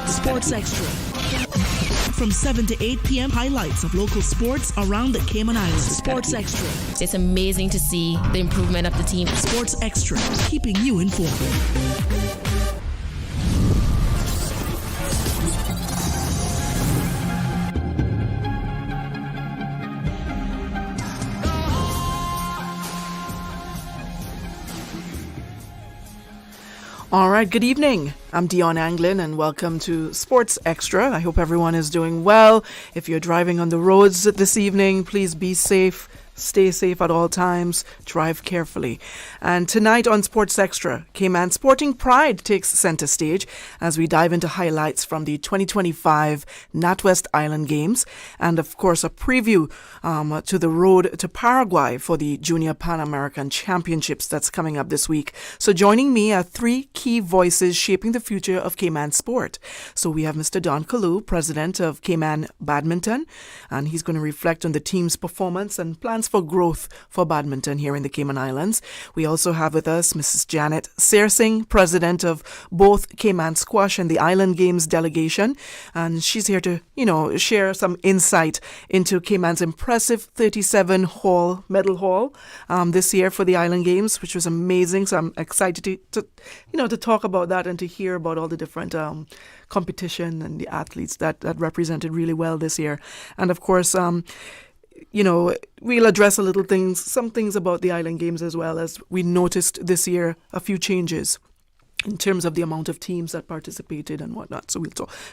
Sports Extra. From 7 to 8 p.m., highlights of local sports around the Cayman Islands. Sports Extra. It's amazing to see the improvement of the team. Sports Extra, keeping you informed. All right, good evening. I'm DIONNE ANGLIN and welcome to Sports Extra. I hope everyone is doing well. If you're driving on the roads this evening, please be safe. Stay safe at all times. Drive carefully. And tonight on Sports Extra, Cayman Sporting Pride takes center stage as we dive into highlights from the 2025 NatWest Island Games and, of course, a preview to the road to Paraguay for the Junior Pan American Championships that's coming up this week. So joining me are three key voices shaping the future of Cayman sport. So we have Mr. Don Kalu, president of Cayman Badminton, and he's going to reflect on the team's performance and plans for growth for badminton here in the Cayman Islands. We also have with us Mrs. Janet Searsing, president of both Cayman Squash and the Island Games delegation, and she's here to, share some insight into Cayman's impressive 37 medal haul this year for the Island Games, which was amazing. So I'm excited to talk about that and to hear about all the different competition and the athletes that represented really well this year. And of course, we'll address some things about the Island Games as well, as we noticed this year a few changes in terms of the amount of teams that participated and whatnot. So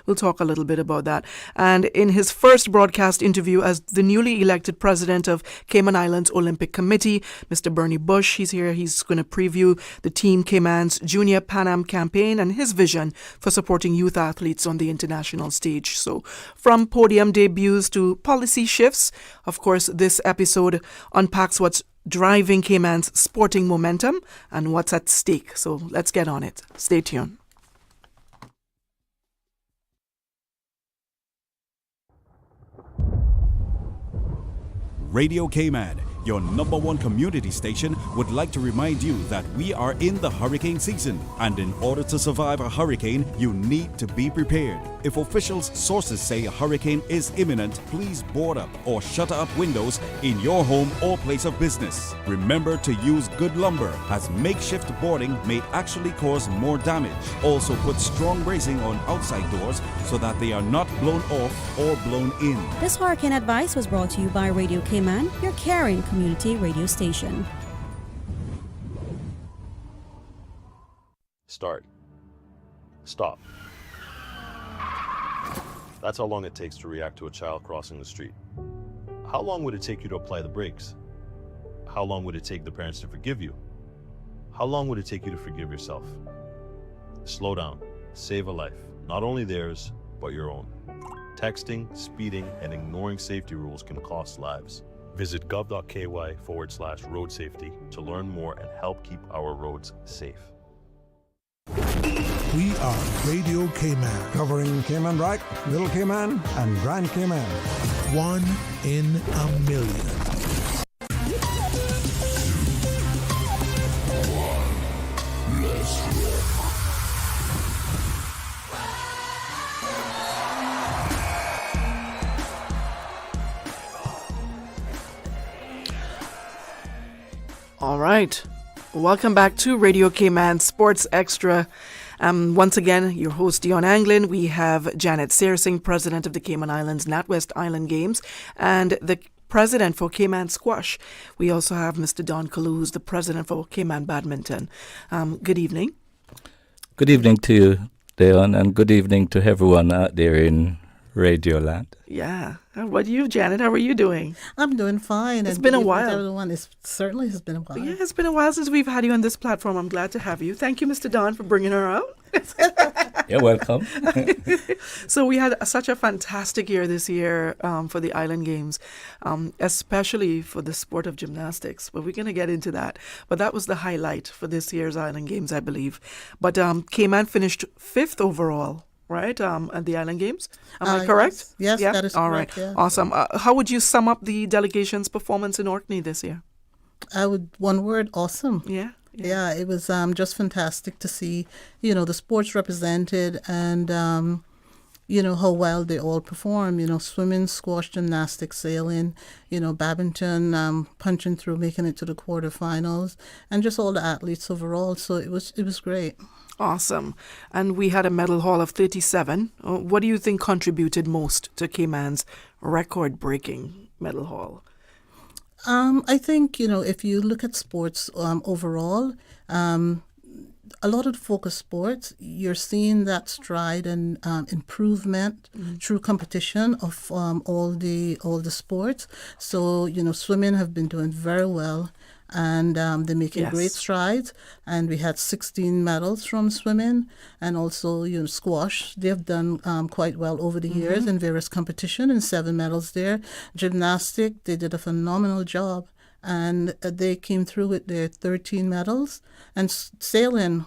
we'll talk a little bit about that. And in his first broadcast interview as the newly elected president of Cayman Islands Olympic Committee, Mr. Bernie Bush, he's here. He's going to preview the Team Cayman's Junior Pan Am campaign and his vision for supporting youth athletes on the international stage. So from podium debuts to policy shifts, of course, this episode unpacks what's driving Cayman's sporting momentum and what's at stake. So let's get on it. Stay tuned. Radio Cayman, your number one community station, would like to remind you that we are in the hurricane season, and in order to survive a hurricane, you need to be prepared. If officials' sources say a hurricane is imminent, please board up or shutter up windows in your home or place of business. Remember to use good lumber, as makeshift boarding may actually cause more damage. Also put strong bracing on outside doors so that they are not blown off or blown in. This hurricane advice was brought to you by Radio Cayman, your caring community radio station. Start. Stop. That's how long it takes to react to a child crossing the street. How long would it take you to apply the brakes? How long would it take the parents to forgive you? How long would it take you to forgive yourself? Slow down. Save a life. Not only theirs, but your own. Texting, speeding, and ignoring safety rules can cost lives. Visit gov.ky/road safety to learn more and help keep our roads safe. We are Radio Cayman, covering Cayman Brac, Little Cayman, and Grand Cayman. 1 in a million. All right. Welcome back to Radio Cayman Sports Extra. Once again, your host, DIONNE ANGLIN. We have Janet Searsing, president of the Cayman Islands NatWest Island Games, and the president for Cayman Squash. We also have Mr. Don Kalu, who's the president for Cayman Badminton. Good evening. Good evening to you, DIONNE, and good evening to everyone out there in Radio Land. Yeah. How about you, Janet? How are you doing? I'm doing fine. It's been a while. Everyone, it certainly has been a while. Yeah, it's been a while since we've had you on this platform. I'm glad to have you. Thank you, Mr. Don, for bringing her out. You're welcome. So we had such a fantastic year this year for the Island Games, especially for the sport of gymnastics. But we're going to get into that. But that was the highlight for this year's Island Games, I believe. But Cayman finished 5th overall, right, at the Island Games. Am I correct? Yes, yeah? that is all correct. Right. Yeah. Awesome. How would you sum up the delegation's performance in Orkney this year? One word, awesome. Yeah. Yeah, it was just fantastic to see, the sports represented and how well they all perform. Swimming, squash, gymnastics, sailing, badminton, punching through, making it to the quarterfinals, and just all the athletes overall. So it was great. Awesome. And we had a medal haul of 37. What do you think contributed most to Cayman's record-breaking medal haul? I think, if you look at sports overall, a lot of the focus sports, you're seeing that stride and improvement through competition of all the sports. So, swimming have been doing very well, and they're making great strides. And we had 16 medals from swimming, and also squash. They've done quite well over the years in various competition, and 7 medals there. Gymnastics, they did a phenomenal job, and they came through with their 13 medals. And sailing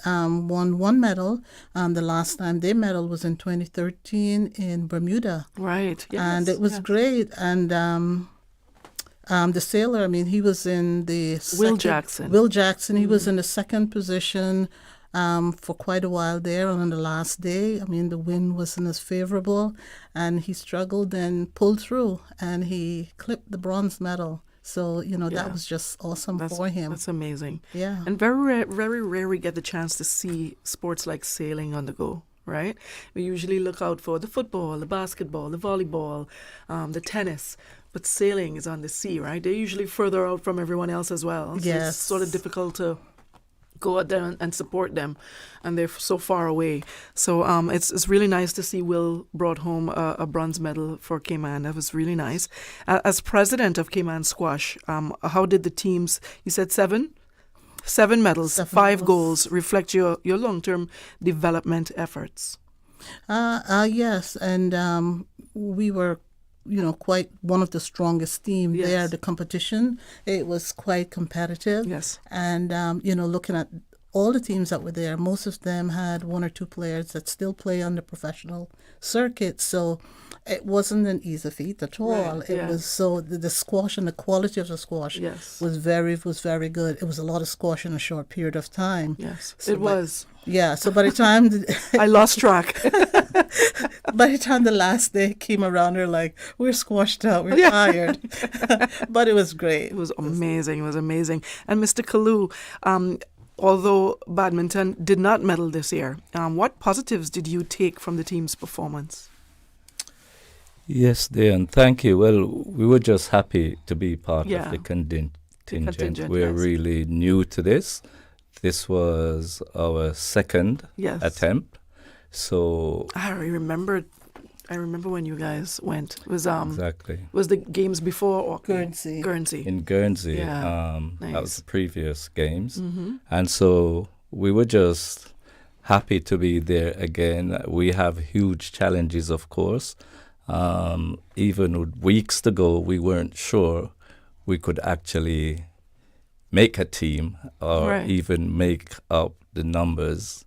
won 1 medal. The last time they medaled was in 2013 in Bermuda. Right. Yes, and it was great. And the sailor, he was in the Will Jackson. Will Jackson, he was in the second position for quite a while there. And on the last day, the wind wasn't as favorable, and he struggled and pulled through, and he clipped the bronze medal. So, that was just awesome for him. That's amazing. Yeah. And very rare we get the chance to see sports like sailing on the go, right? We usually look out for the football, the basketball, the volleyball, the tennis. But sailing is on the sea, right? They're usually further out from everyone else as well. So yes. It's sort of difficult to go out there and support them, and they're so far away. So it's really nice to see Will brought home a bronze medal for Cayman. That was really nice. As president of Cayman Squash, how did the teams, you said 7 medals, 5 goals, reflect your long-term development efforts? Yes, and we were quite one of the strongest teams there. The competition, it was quite competitive. Yes. And, looking at all the teams that were there, most of them had 1 or 2 players that still play on the professional circuit. So it wasn't an easy feat at all. Right, It was so the squash and the quality of the squash was very good. It was a lot of squash in a short period of time. Yes, so it was. Yeah, so by the time I lost track. By the time the last day came around, they're like, we're squashed out, we're tired. But it was great. It was amazing. It was amazing. And Mr. Kalu, although badminton did not medal this year, what positives did you take from the team's performance? Yes, Dion, thank you. Well, we were just happy to be part of the contingent. We're really new to this. This was our second attempt. So I remember when you guys went. It was exactly. Was the games before Guernsey? In Guernsey. Nice. That was the previous games. And so we were just happy to be there again. We have huge challenges, of course. Even weeks ago, we weren't sure we could actually make a team or even make up the numbers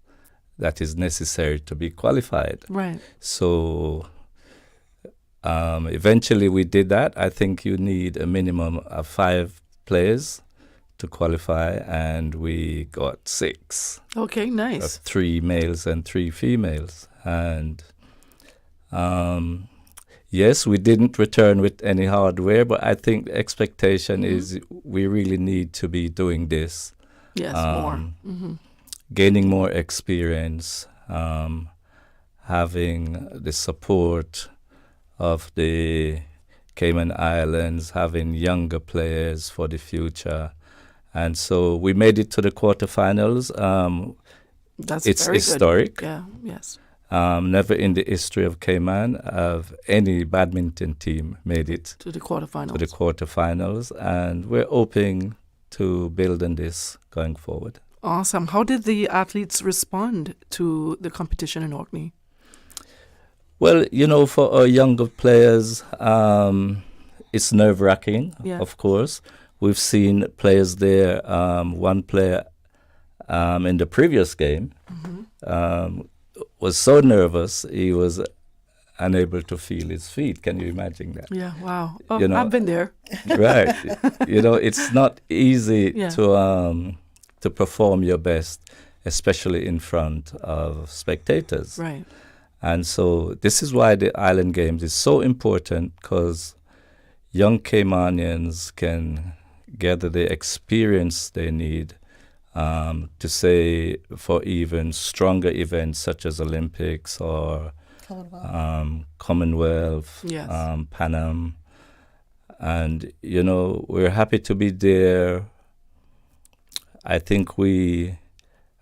that is necessary to be qualified. Right. So eventually we did that. I think you need a minimum of 5 players to qualify, and we got 6. Okay, nice. 3 males and 3 females. And yes, we didn't return with any hardware, but I think the expectation is we really need to be doing this. Yes, more. Gaining more experience, having the support of the Cayman Islands, having younger players for the future. And so we made it to the quarterfinals. It's very historic. Good. Yeah, yes. Never in the history of Cayman have any badminton team made it to the quarterfinals. And we're hoping to build on this going forward. Awesome. How did the athletes respond to the competition in Orkney? Well, for our younger players, it's nerve-wracking, of course. We've seen players there. One player in the previous game was so nervous he was unable to feel his feet. Can you imagine that? Yeah, wow. Oh, I've been there. Right. It's not easy to perform your best, especially in front of spectators. Right. And so this is why the Island Games is so important, because young Caymanians can gather the experience they need to say for even stronger events such as Olympics or Commonwealth, Yes. Pan Am. And, we're happy to be there. I think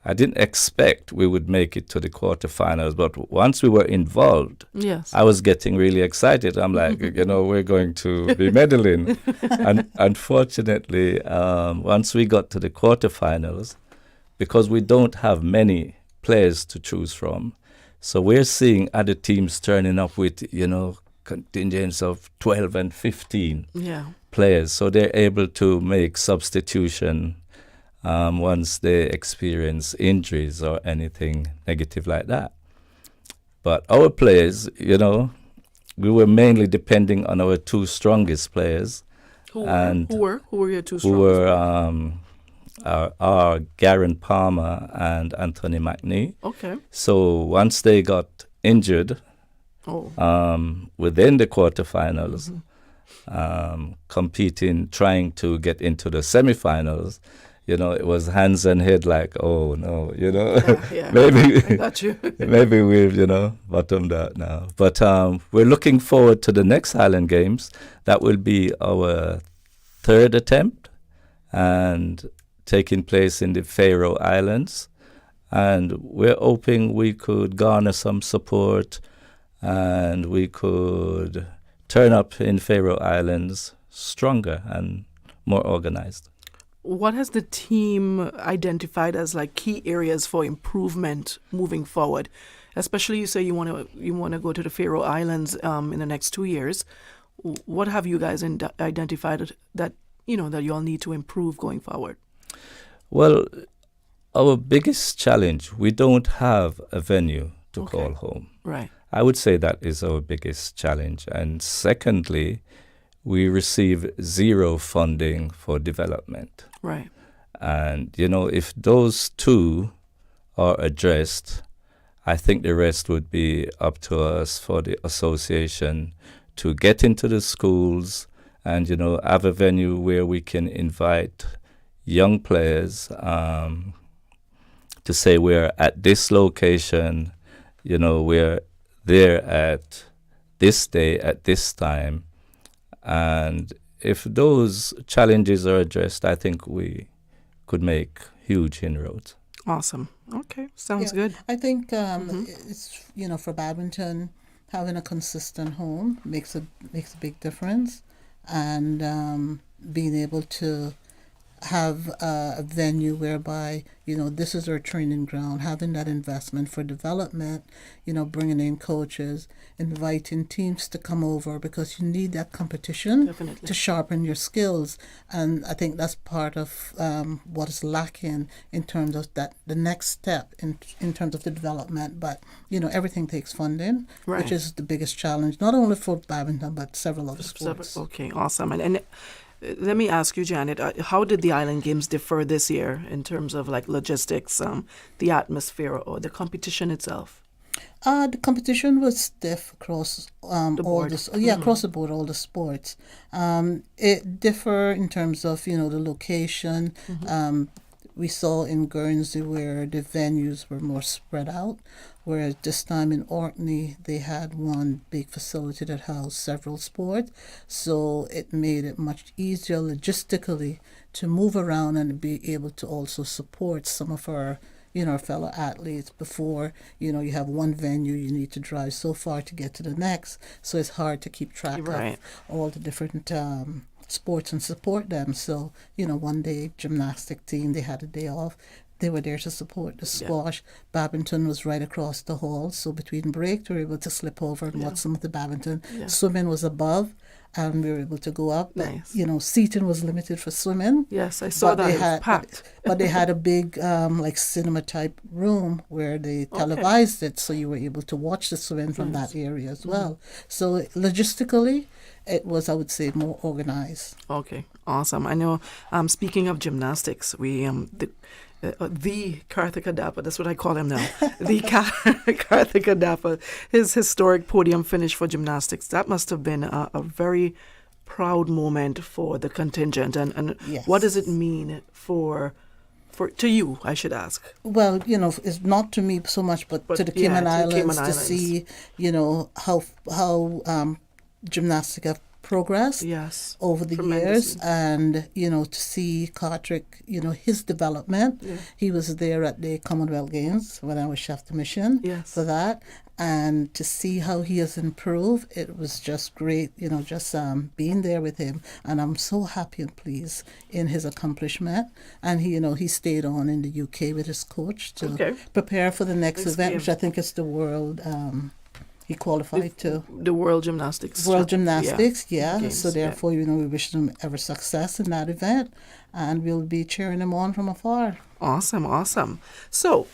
I didn't expect we would make it to the quarterfinals, but once we were involved, Yes. I was getting really excited. I'm like, we're going to be medaling. And unfortunately, once we got to the quarterfinals, because we don't have many players to choose from, so we're seeing other teams turning up with, contingents of 12 and 15 players. So they're able to make substitution once they experience injuries or anything negative like that. But our players, we were mainly depending on our two strongest players. Who were your two strongest? Who were our Garen Palmer and Anthony McNee. Okay. So once they got injured within the quarterfinals, competing, trying to get into the semifinals, it was hands and head like, oh no, maybe I got you. maybe we've bottomed out now. But we're looking forward to the next Highland Games. That will be our third attempt, and taking place in the Faroe Islands. And we're hoping we could garner some support, and we could turn up in Faroe Islands stronger and more organized. What has the team identified as like key areas for improvement moving forward? Especially, you say you want to go to the Faroe Islands in the next 2 years. What have you guys identified that that you all need to improve going forward? Well, our biggest challenge, we don't have a venue to call home. Right. I would say that is our biggest challenge. And secondly, we receive zero funding for development. Right. And, if those two are addressed, I think the rest would be up to us for the association to get into the schools and, have a venue where we can invite young players to say we're at this location, we're there at this day, at this time. And if those challenges are addressed, I think we could make huge inroads. Awesome. Okay. Sounds good. I think it's, for badminton, having a consistent home makes a big difference. And being able to have a venue whereby, this is our training ground, having that investment for development, bringing in coaches, inviting teams to come over, because you need that competition to sharpen your skills. And I think that's part of what is lacking in terms of the next step in terms of the development. But, everything takes funding, which is the biggest challenge, not only for badminton, but several other sports. Okay, awesome. And let me ask you, Janet, how did the Island Games differ this year in terms of like logistics, the atmosphere, or the competition itself? The competition was stiff across the board. Across the board, all the sports. It differ in terms of the location. We saw in Guernsey where the venues were more spread out, whereas this time in Orkney they had one big facility that housed several sports. So it made it much easier logistically to move around and be able to also support some of our our fellow athletes. Before, you have one venue, you need to drive so far to get to the next. So it's hard to keep track of all the different sports and support them. So, one day gymnastic team, they had a day off. They were there to support the squash. Badminton was right across the hall. So between break, we were able to slip over and watch some of the badminton. Swimming was above, and we were able to go up. Nice. Seating was limited for swimming. Yes, I saw that. It was packed. But they had a big cinema type room where they televised it, so you were able to watch the swimming from that area as well. So logistically, it was, I would say, more organized. Okay, awesome. I know. Speaking of gymnastics, we the Karthik Adapa, that's what I call him now, the Karthik Adapa, his historic podium finish for gymnastics. That must have been a very proud moment for the contingent. And Yes. what does it mean to you, I should ask? Well, it's not to me so much, but to the Cayman to Islands Cayman to Islands. see, how gymnastics have progressed Yes. over the years, Tremendously. and to see Karthik, his development. Yeah. He was there at the Commonwealth Games when I was chef de mission Yes. for that, and to see how he has improved, it was just great. Just being there with him, and I'm so happy and pleased in his accomplishment. And he stayed on in the UK with his coach to Okay. prepare for the next Next event, game. which I think is the world. He qualified to The World Gymnastics. World Gymnastics, yeah. Games, So therefore, we wish them every success in that event, and we'll be cheering them on from afar. Awesome. So,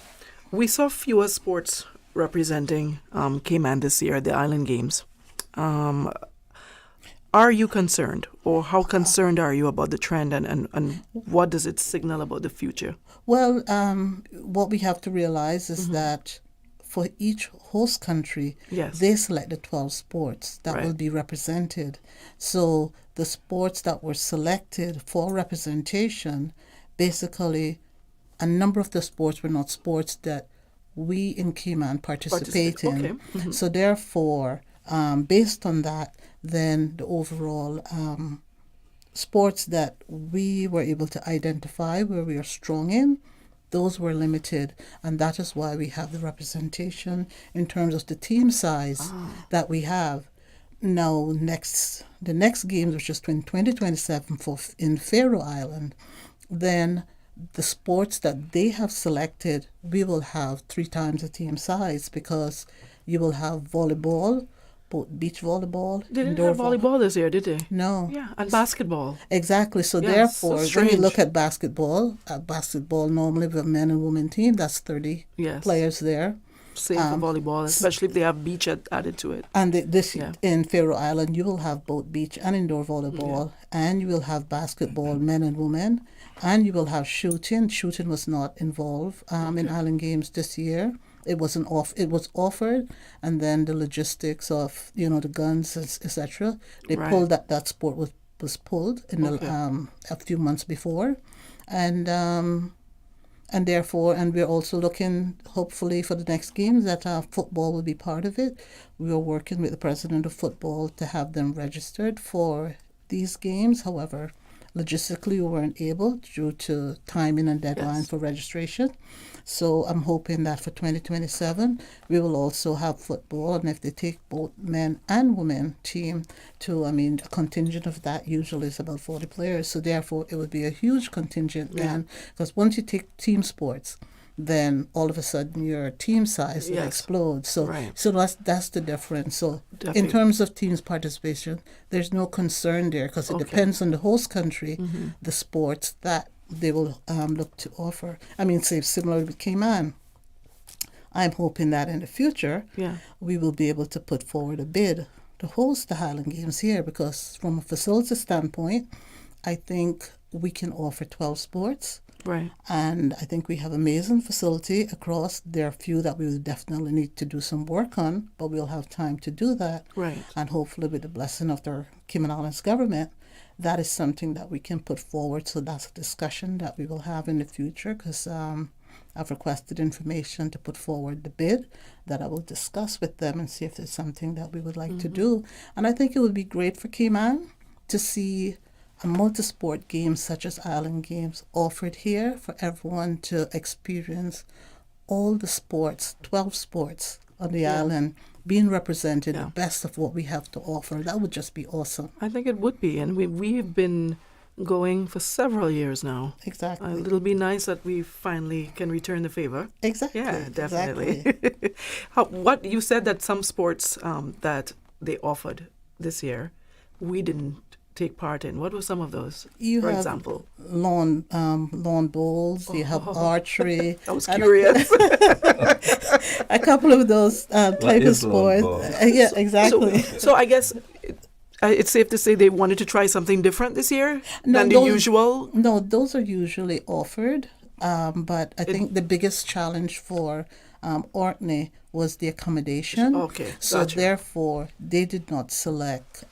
we saw fewer sports representing Cayman this year at the Island Games. Are you concerned, or how concerned are you about the trend, and what does it signal about the future? Well, what we have to realize is that for each host country, Yes. they selected 12 sports that Right. will be represented. So the sports that were selected for representation, basically, a number of the sports were not sports that we in Cayman participate in. Okay. Mhm. So therefore, based on that, then the overall sports that we were able to identify where we are strong in, those were limited, and that is why we have the representation in terms of the team size that we have. Now, the next games, which is in 2027 in Faroe Island, then the sports that they have selected, we will have 3 times the team size, because you will have volleyball, both beach volleyball. They didn't indoor have volleyball this year, did they? No. Yeah, and basketball. Exactly. So Yes, therefore, so when you strange. look at basketball normally with a men and women team, that's 30 Yes. players there. Same for volleyball, especially if they have beach added to it. And Yeah. in Faroe Island, you will have both beach and indoor volleyball, and you will have basketball, men and women, and you will have shooting. Shooting was not involved in Island Games this year. It wasn't off. It was offered, and then the logistics of the guns, etc. They Right. pulled that sport was pulled in a few months before, and therefore, and we're also looking hopefully for the next games that football will be part of it. We are working with the president of football to have them registered for these games. However, logistically, we weren't able due to timing and deadline for registration. So I'm hoping that for 2027, we will also have football. And if they take both men and women team to, a contingent of that usually is about 40 players. So therefore, it would be a huge contingent then. Because once you take team sports, then all of a sudden your team size will explode. So that's the difference. So in terms of teams participation, there's no concern there, because it depends on the host country, the sports that they will look to offer. Say similar with Cayman. I'm hoping that in the future we will be able to put forward a bid to host the Highland Games here, because from a facility standpoint, I think we can offer 12 sports. Right. And I think we have amazing facility across. There are a few that we will definitely need to do some work on, but we'll have time to do that. Right. And hopefully with the blessing of the Cayman Islands government, that is something that we can put forward. So that's a discussion that we will have in the future, because I've requested information to put forward the bid that I will discuss with them and see if there's something that we would like to do. And I think it would be great for Cayman to see a multi-sport game such as Island Games offered here for everyone to experience all the sports, 12 sports on the island being represented, the best of what we have to offer. That would just be awesome. I think it would be. And we've been going for several years now. Exactly. It'll be nice that we finally can return the favor. Exactly. Yeah, definitely. Exactly. What you said that some sports that they offered this year, we didn't take part in. What were some of those? You for have example, lawn bowls. You have archery. I was curious. A couple of those type of sports. Yeah, exactly. So I guess it's safe to say they wanted to try something different this year than the usual. No, those are usually offered But I think the biggest challenge for Orkney was the accommodation. Okay, So gotcha. therefore, they did not select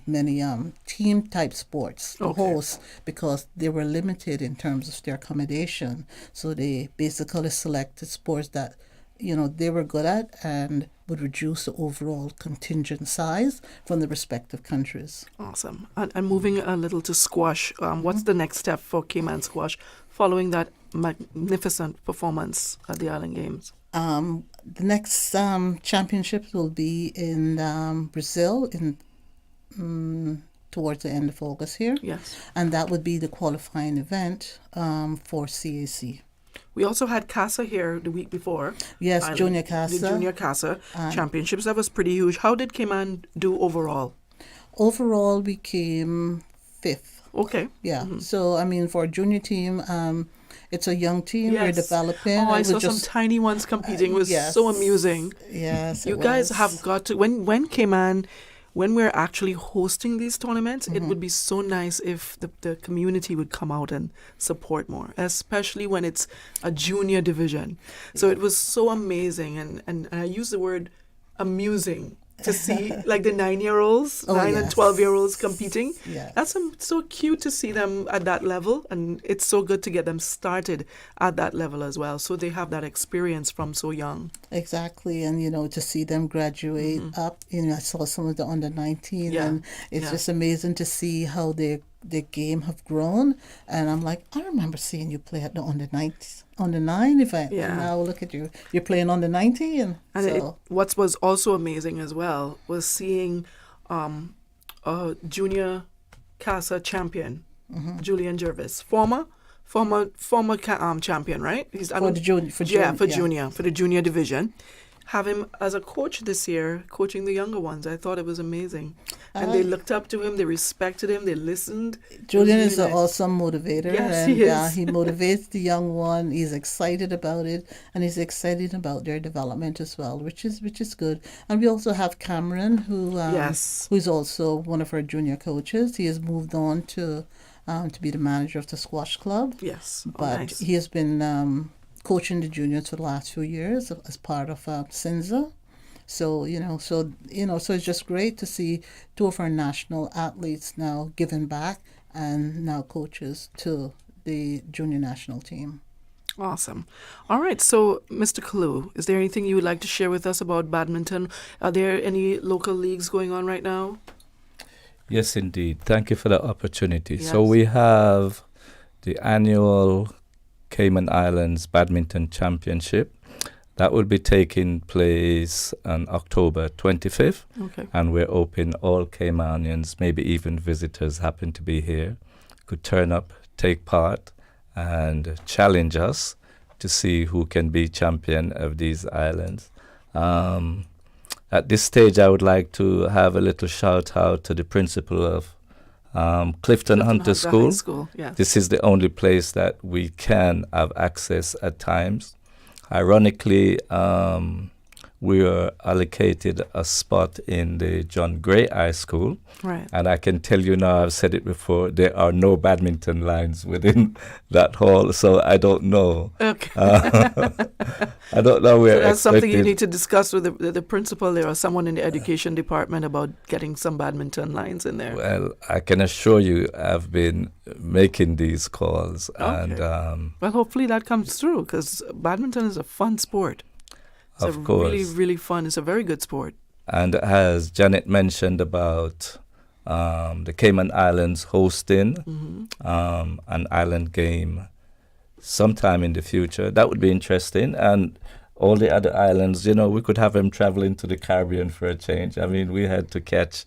many team type sports to host because they were limited in terms of their accommodation. So they basically selected sports that they were good at and would reduce the overall contingent size from the respective countries. Awesome. And moving a little to squash, what's the next step for Cayman squash following that magnificent performance at the Island Games? The next championships will be in Brazil towards the end of August here. Yes. And that would be the qualifying event for CAC. We also had CASA here the week before. Yes, Island. Junior CASA. The Junior CASA Championships. That was pretty huge. How did Cayman do overall? Overall, we came 5th. Okay. Yeah. So, I mean, for a junior team, it's a young team. Yes. We're developing. Oh, I saw some tiny ones competing. It was so amusing. Yes, you guys have got to, when Cayman, when we're actually hosting these tournaments, it would be so nice if the community would come out and support more, especially when it's a junior division. So it was so amazing, and I use the word amusing to see like the 9-year-olds, 9 and 12-year-olds competing. Yeah. That's so cute to see them at that level, and it's so good to get them started at that level as well, so they have that experience from so young. Exactly, and to see them graduate up. I saw some of the under 19, and it's just amazing to see how their game have grown. And I'm like, I remember seeing you play at the under 9 event. Yeah. And now look at you, you're playing under 19. And so what was also amazing as well was seeing a junior CASA champion, Julian Jervis, former champion, right? He's for the junior division. Have him as a coach this year, coaching the younger ones. I thought it was amazing. And they looked up to him, they respected him, they listened. Julian is an awesome motivator. Yes, and he is. He motivates the young one. He's excited about it, and he's excited about their development as well, which is good. And we also have Cameron, who's also one of our junior coaches. He has moved on to be the manager of the squash club. Yes. But nice. he has been coaching the juniors for the last few years as part of CINSA. So it's just great to see 2 of our national athletes now giving back and now coaches to the junior national team. Awesome. All right. So, Mr. Kalu, is there anything you would like to share with us about badminton? Are there any local leagues going on right now? Yes, indeed. Thank you for the opportunity. Yes. So we have the annual Cayman Islands Badminton Championship. That will be taking place on October 25th. Okay. And we're open, all Caymanians, maybe even visitors happen to be here, could turn up, take part, and challenge us to see who can be champion of these islands. At this stage, I would like to have a little shout out to the principal of Clifton Hunter School. Yes. This is the only place that we can have access at times. Ironically, we were allocated a spot in the John Gray High School. Right. And I can tell you now, I've said it before, there are no badminton lines within that hall, so I don't know. Okay. I don't know where. So that's something you need to discuss with the principal there or someone in the education department about getting some badminton lines in there. Well, I can assure you I've been making these calls. Okay. And well, hopefully that comes through, because badminton is a fun sport. It's of course. Really, really fun. It's a very good sport. And as Janet mentioned about the Cayman Islands hosting an island game sometime in the future, that would be interesting. And all the other islands, we could have them traveling to the Caribbean for a change. I mean, we had to catch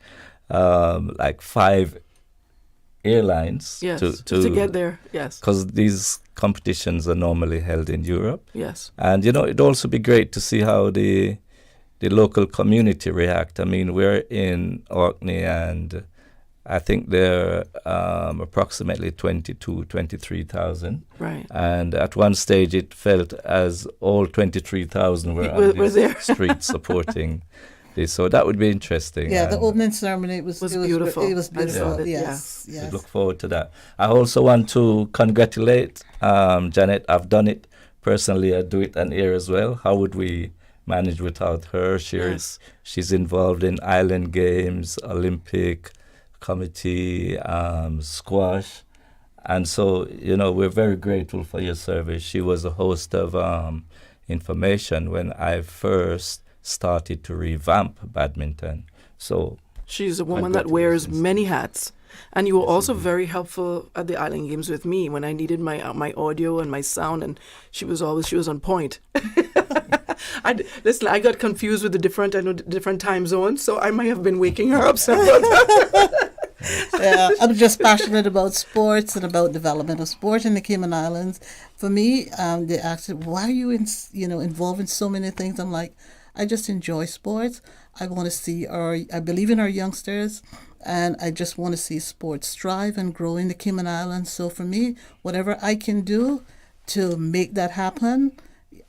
like 5 airlines to get there. Yes. Because these competitions are normally held in Europe. Yes. And, it'd also be great to see how the local community react. I mean, we're in Orkney, and I think there are approximately 23,000. Right. And at one stage, it felt as all 23,000 were on We're the there. street supporting So that would be interesting. Yeah, the opening ceremony was beautiful. It was beautiful. It, yes, We yes. look forward to that. I also want to congratulate Janet. I've done it personally. I do it on air as well. How would we manage without her? She's involved in island games, Olympic committee, squash. And so, we're very grateful for your service. She was a host of information when I first started to revamp badminton. So she's a woman that wears many hats. And you were also very helpful at the Island Games with me when I needed my audio and my sound, and she was on point. Listen, I got confused with the different time zones, so I might have been waking her up several times. Yeah, I'm just passionate about sports and about development of sport in the Cayman Islands. For me, they asked, why are you involved in so many things? I'm like, I just enjoy sports. I want to see I believe in our youngsters, and I just want to see sports thrive and grow in the Cayman Islands. So for me, whatever I can do to make that happen,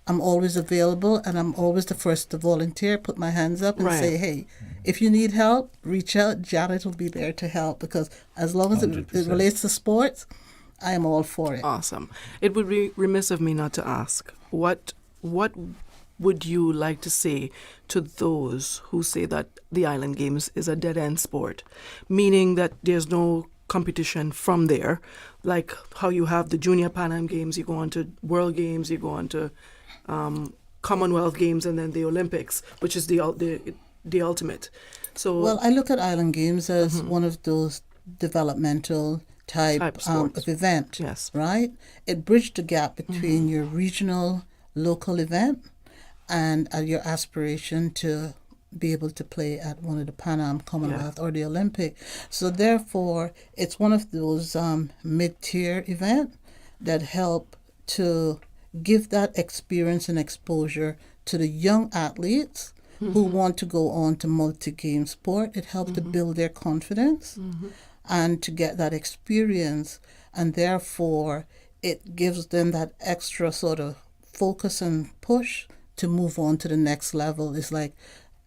I'm always available, and I'm always the first to volunteer, put my hands up and say, hey, if you need help, reach out. Janet will be there to help, because as long as it relates to sports, I am all for it. Awesome. It would be remiss of me not to ask, what would you like to say to those who say that the Island Games is a dead-end sport, meaning that there's no competition from there, like how you have the Junior Pan Am Games, you go on to World Games, you go on to Commonwealth Games, and then the Olympics, which is the ultimate. So, well, I look at Island Games as one of those developmental type of event, right? It bridged the gap between your regional, local event and your aspiration to be able to play at one of the Pan Am, Commonwealth, or the Olympic. So therefore, it's one of those mid-tier event that help to give that experience and exposure to the young athletes who want to go on to multi-game sport. It helps to build their confidence and to get that experience, and therefore it gives them that extra sort of focus and push to move on to the next level. It's like,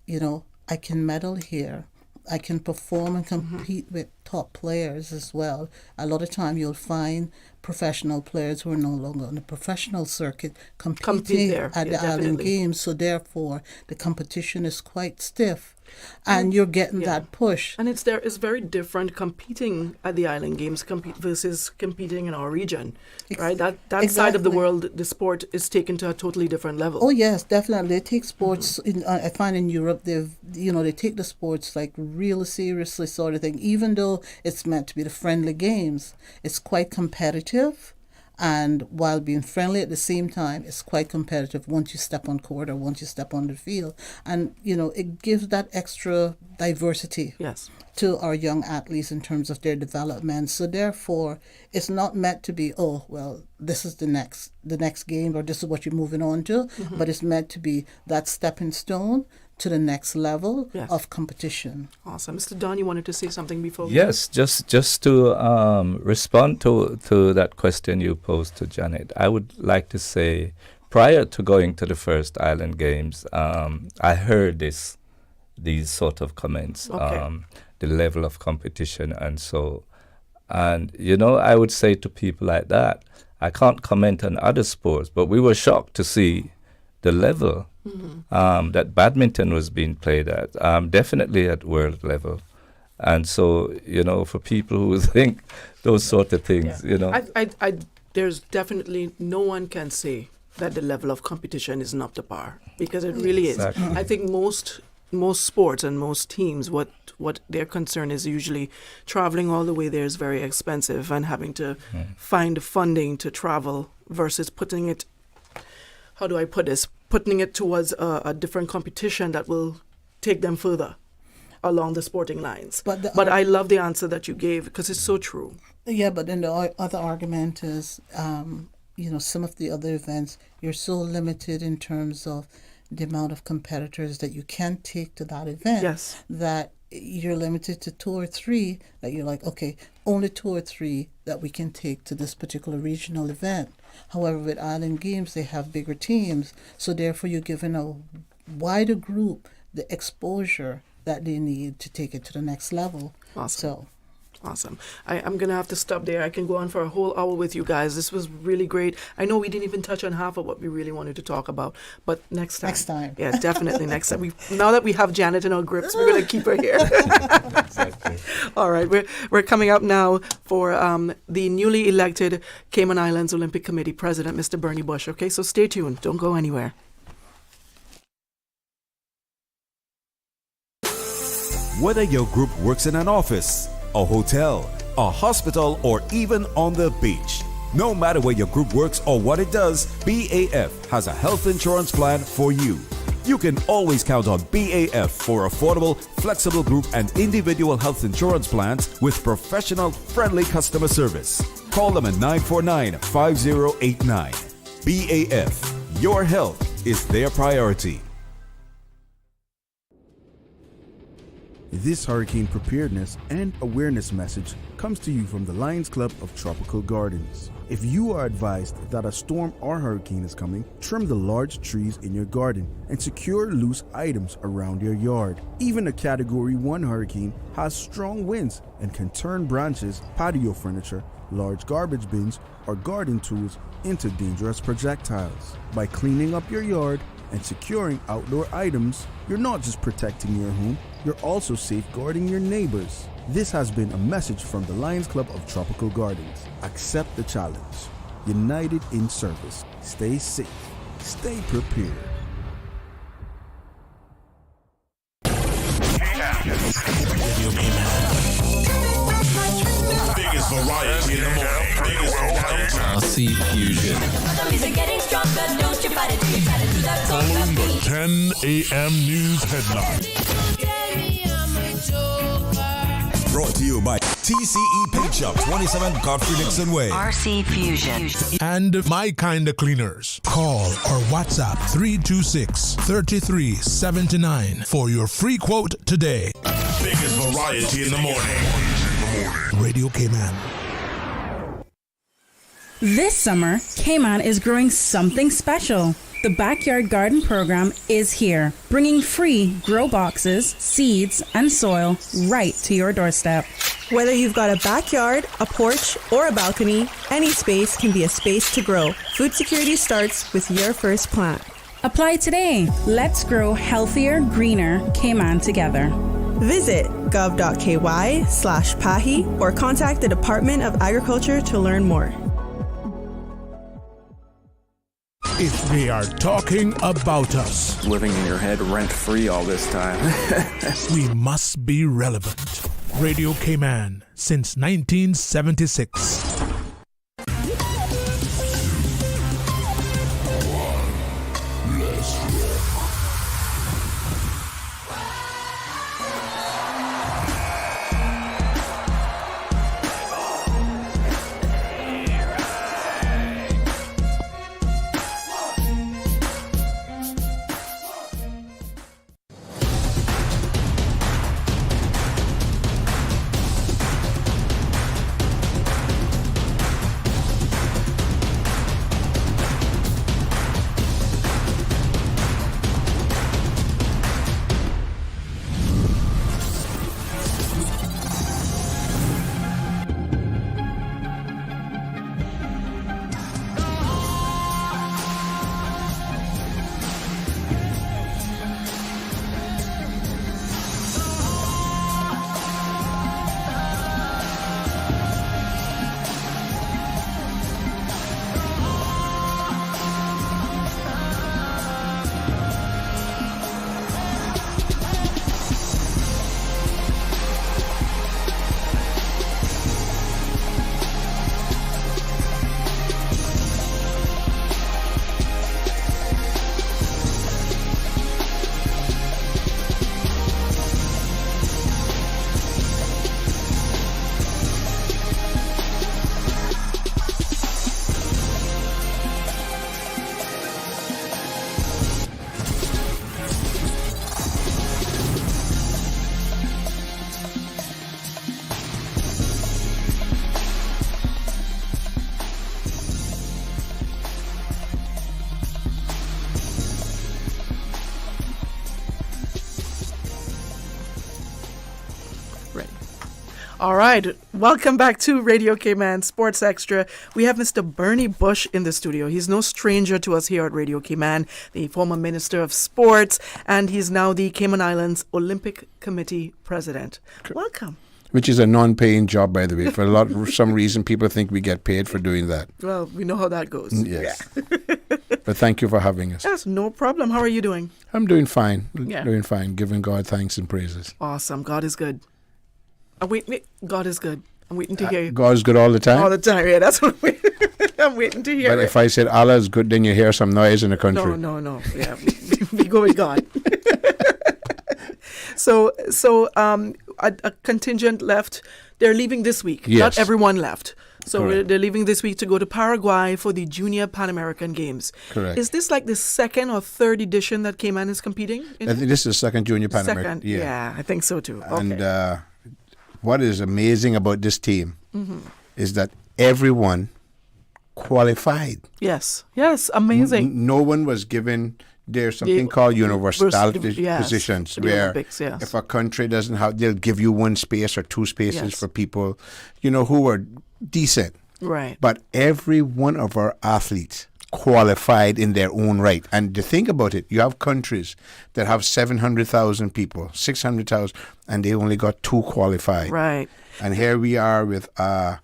I can medal here. I can perform and compete with top players as well. A lot of time you'll find professional players who are no longer on the professional circuit competing at the Island Games. So therefore, the competition is quite stiff, and you're getting that push. And it's very different competing at the Island Games versus competing in our region, right? That side of the world, the sport is taken to a totally different level. Oh yes, definitely. They take sports. I find in Europe, they take the sports like real seriously, sort of thing. Even though it's meant to be the friendly games, it's quite competitive. And while being friendly at the same time, it's quite competitive once you step on court or once you step on the field. And, it gives that extra diversity to our young athletes in terms of their development. So therefore, it's not meant to be, this is the next game, or this is what you're moving on to, but it's meant to be that stepping stone to the next level of competition. Awesome. Mr. Don, you wanted to say something before? Yes, just to respond to that question you posed to Janet, I would like to say, prior to going to the first Island Games, I heard these sort of comments, the level of competition and so. And, I would say to people like that, I can't comment on other sports, but we were shocked to see the level that badminton was being played at, definitely at world level. And so, for people who think those sort of things, there's definitely no one can say that the level of competition is not up to par, because it really is. I think most sports and most teams, what their concern is usually traveling all the way there is very expensive, and having to find funding to travel versus putting it towards a different competition that will take them further along the sporting lines. But I love the answer that you gave, because it's so true. Yeah, but then the other argument is, some of the other events, you're so limited in terms of the amount of competitors that you can take to that event, that you're limited to 2 or 3, that you're like, okay, only 2 or 3 that we can take to this particular regional event. However, with Island Games, they have bigger teams, so therefore you're given a wider group the exposure that they need to take it to the next level. Awesome. So, awesome. I'm going to have to stop there. I can go on for a whole hour with you guys. This was really great. I know we didn't even touch on half of what we really wanted to talk about, but next time. Next time. Yeah, definitely next time. Now that we have Janet in our grips, we're going to keep her here. Exactly. All right. We're coming up now for the newly elected Cayman Islands Olympic Committee President, Mr. Bernie Bush. Okay, so stay tuned. Don't go anywhere. Whether your group works in an office, a hotel, a hospital, or even on the beach, no matter where your group works or what it does, BAF has a health insurance plan for you. You can always count on BAF for affordable, flexible group and individual health insurance plans with professional, friendly customer service. Call them at 949-5089. BAF, your health is their priority. This hurricane preparedness and awareness message comes to you from the Lions Club of Tropical Gardens. If you are advised that a storm or hurricane is coming, trim the large trees in your garden and secure loose items around your yard. Even a Category 1 hurricane has strong winds and can turn branches, patio furniture, large garbage bins, or garden tools into dangerous projectiles. By cleaning up your yard and securing outdoor items, you're not just protecting your home, you're also safeguarding your neighbors. This has been a message from the Lions Club of Tropical Gardens. Accept the challenge. United in service. Stay safe. Stay prepared. Biggest variety in the morning. Biggest variety. RC Fusion. Following the 10 a.m. news headline. Brought to you by TCE Paint Shop, 27 Godfrey Nixon Way. RC Fusion. And My Kinda Cleaners. Call or WhatsApp 326-3379 for your free quote today. Biggest variety in the morning. Radio Cayman. This summer, Cayman is growing something special. The Backyard Garden Program is here, bringing free grow boxes, seeds, and soil right to your doorstep. Whether you've got a backyard, a porch, or a balcony, any space can be a space to grow. Food security starts with your first plant. Apply today. Let's grow healthier, greener Cayman together. Visit gov.ky/PAHI or contact the Department of Agriculture to learn more. If they are talking about us, living in your head rent-free all this time, we must be relevant. Radio Cayman since 1976. All right. Welcome back to Radio Cayman Sports Extra. We have Mr. Bernie Bush in the studio. He's no stranger to us here at Radio Cayman, the former Minister of Sports, and he's now the Cayman Islands Olympic Committee President. Welcome. Which is a non-paying job, by the way. For some reason, people think we get paid for doing that. Well, we know how that goes. Yes. Yeah. But thank you for having us. Yes, no problem. How are you doing? I'm doing fine. Yeah. Doing fine. Giving God thanks and praises. Awesome. God is good. I'm waiting. God is good. I'm waiting to hear you. God is good all the time? All the time, yeah. That's what I'm waiting to hear. But if I said Allah is good, then you hear some noise in the country. No. Yeah, we go with God. So a contingent left. They're leaving this week. Yes. Not everyone left. So Correct. they're leaving this week to go to Paraguay for the Junior Pan American Games. Correct. Is this like the second or third edition that Cayman is competing in? I think this is the second Junior Pan American. Yeah, I think so too. Okay. And what is amazing about this team is that everyone qualified. Yes, amazing. No one was given. There's something called universality positions where Olympics, if a country doesn't have, they'll give you one space or two spaces Yes. for people, who are decent. Right. But every one of our athletes qualified in their own right. And to think about it, you have countries that have 700,000 people, 600,000, and they only got 2 qualified. Right. And here we are with 9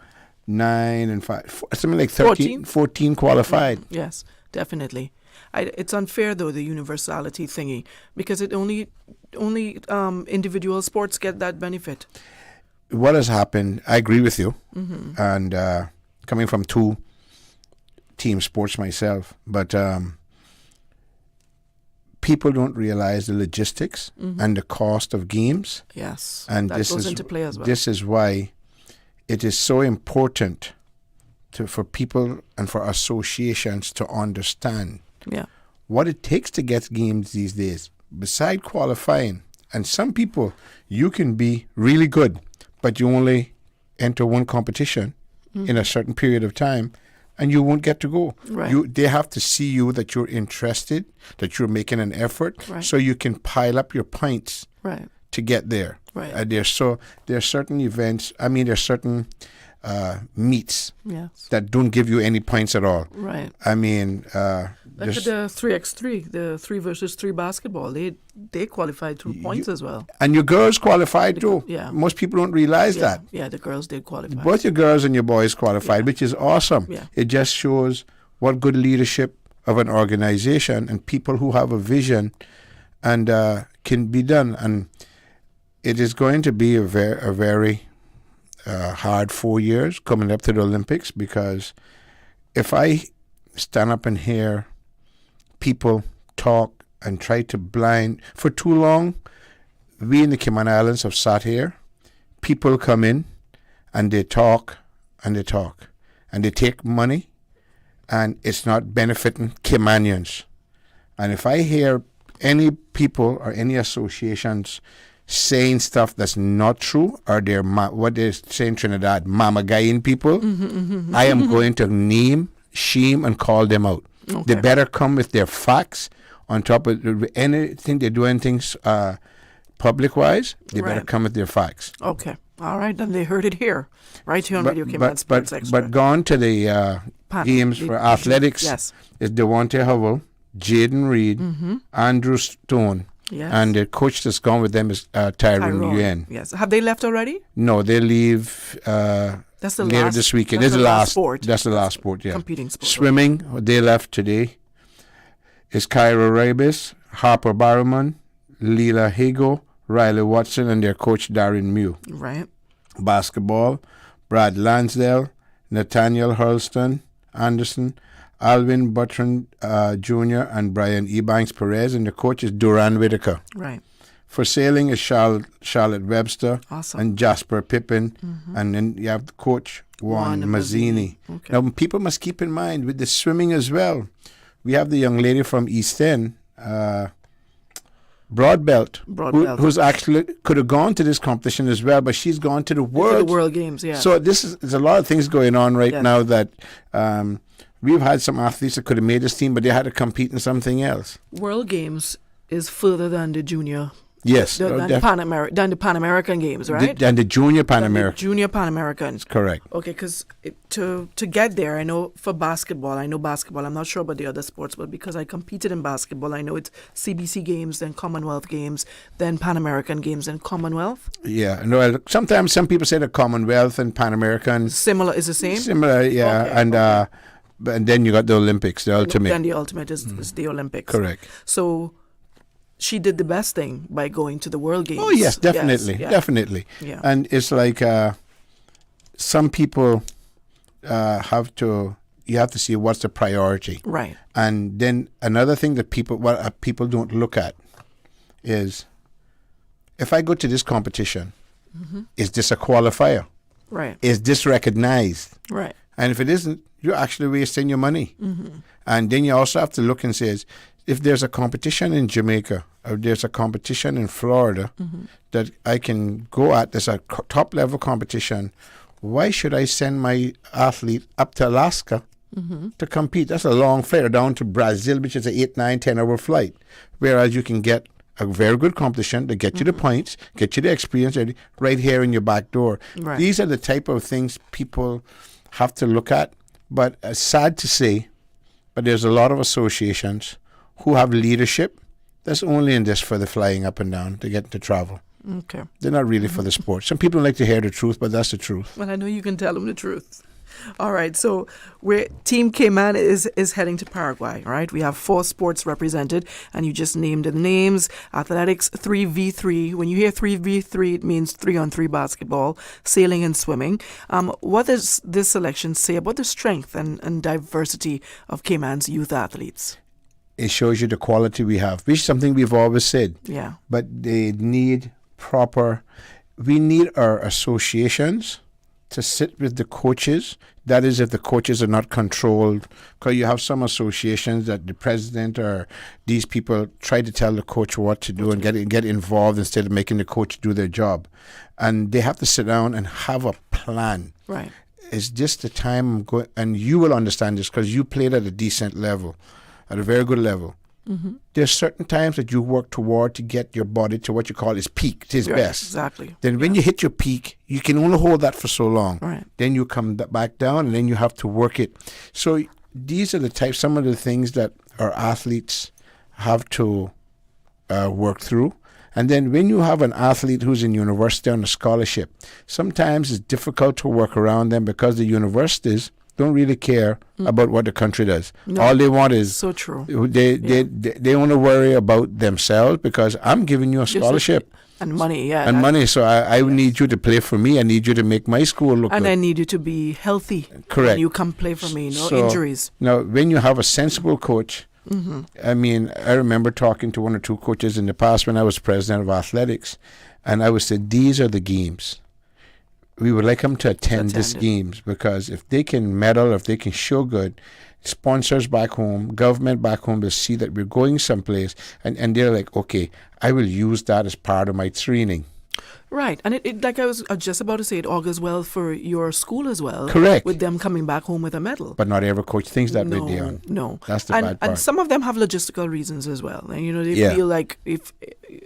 and 5, something like 14 qualified. Yes, definitely. It's unfair though, the universality thingy, because it only individual sports get that benefit. What has happened, I agree with you, and coming from 2 team sports myself, but people don't realize the logistics and the cost of games. Yes, and that goes into play as well. This is why it is so important for people and for associations to understand what it takes to get games these days. Beside qualifying, and some people, you can be really good, but you only enter one competition in a certain period of time, and you won't get to go. Right. They have to see you that you're interested, that you're making an effort, so you can pile up your points to get there. Right. There are certain events. I mean, there are certain meets that don't give you any points at all. Right. I mean, like the 3x3, the 3 versus 3 basketball, they qualified through points as well. And your girls qualified too. Yeah. Most people don't realize that. Yeah, the girls did qualify. Both your girls and your boys qualified, which is awesome. Yeah. It just shows what good leadership of an organization and people who have a vision and can be done. And it is going to be a very hard 4 years coming up to the Olympics, because if I stand up and hear people talk and try to blind for too long, we in the Cayman Islands have sat here, people come in and they talk and they talk and they take money and it's not benefiting Caymanians. And if I hear any people or any associations saying stuff that's not true, or they're what they say in Trinidad, mamagayin people, I am going to name, shame, and call them out. Okay. They better come with their facts on top of anything they're doing things public-wise. They better come with their facts. Okay. All right, then they heard it here, right here on Radio Cayman Sports Extra. But gone to the games for athletics is Devontae Howell, Jaden Reed, Andrew Stone. Yes. And the coach that's gone with them is Tyrone Nguyen. Yes. Have they left already? No, they leave that's the later last, this weekend. That's This is the the last sport. That's the last sport, yeah. Competing sport. Swimming, they left today, is Kyra Rabis, Harper Barrowman, Leela Higo, Riley Watson, and their coach Darren Mew. Right. Basketball, Brad Lansdale, Nathaniel Hurlston Anderson, Alvin Buttran Jr. and Brian Ebanks Perez, and the coach is Duran Whitaker. Right. For sailing is Charlotte Webster and Jasper Pippin, and then you have the coach Juan Mazzini. Okay. Now, people must keep in mind with the swimming as well. We have the young lady from East End, Broadbelt, who's actually could have gone to this competition as well, but she's gone to the World Games. Yeah. So there's a lot of things going on right now that we've had some athletes that could have made this team, but they had to compete in something else. World Games is further than the junior Yes. Than the Pan American Games, right? And the Junior Pan American. Junior Pan Americans. Correct. Okay, because to get there, I know for basketball, I'm not sure about the other sports, but because I competed in basketball, I know it's CBC Games, then Commonwealth Games, then Pan American Games, and Commonwealth. Yeah. No. Sometimes some people say the Commonwealth and Pan American. Similar is the same? Similar, yeah. Okay, and then you got the Olympics, the ultimate. Then the ultimate is the Olympics. Correct. So she did the best thing by going to the World Games. Oh, yes, definitely. Yes, definitely. Yeah. And it's like some people have to see what's the priority. Right. And then another thing that people don't look at is, if I go to this competition, is this a qualifier? Right. Is this recognized? Right. And if it isn't, you're actually wasting your money. And then you also have to look and say, if there's a competition in Jamaica or there's a competition in Florida that I can go at, there's a top level competition, why should I send my athlete up to Alaska to compete? That's a long flight, or down to Brazil, which is an 8, 9, 10-hour flight. Whereas you can get a very good competition to get you the points, get you the experience right here in your back door. Right. These are the type of things people have to look at. But sad to say, but there's a lot of associations who have leadership that's only in this for the flying up and down to get to travel. Okay. They're not really for the sport. Some people like to hear the truth, but that's the truth. Well, I know you can tell them the truth. All right, so Team Cayman is heading to Paraguay, right? We have 4 sports represented, and you just named the names. Athletics, 3v3. When you hear 3v3, it means 3-on-3 basketball, sailing and swimming. What does this selection say about the strength and diversity of Cayman's youth athletes? It shows you the quality we have, which is something we've always said. Yeah. But they need we need our associations to sit with the coaches. That is, if the coaches are not controlled, because you have some associations that the president or these people try to tell the coach what to do and get involved instead of making the coach do their job. And they have to sit down and have a plan. Right. It's just the time, and you will understand this because you played at a decent level, at a very good level. There's certain times that you work toward to get your body to what you call its peak, its best. Exactly. Then when you hit your peak, you can only hold that for so long. Right. Then you come back down, and then you have to work it. So these are some of the things that our athletes have to work through. And then when you have an athlete who's in university on a scholarship, sometimes it's difficult to work around them because the universities don't really care about what the country does. No. All they want is so true. They want to worry about themselves because I'm giving you a scholarship. And money, yeah. And money, so I need you to play for me. I need you to make my school look and good. I need you to be healthy. Correct. When you come play for me, no injuries. Now, when you have a sensible coach, I mean, I remember talking to 1 or 2 coaches in the past when I was president of athletics, and I would say, these are the games. We would like them to attend these games because if they can medal, if they can show good, sponsors back home, government back home will see that we're going someplace, and they're like, okay, I will use that as part of my training. Right. And it like I was just about to say, it augurs well for your school as well. Correct. With them coming back home with a medal. But not every coach thinks that way, Dion. No. That's the bad part. And some of them have logistical reasons as well. And, they feel like if,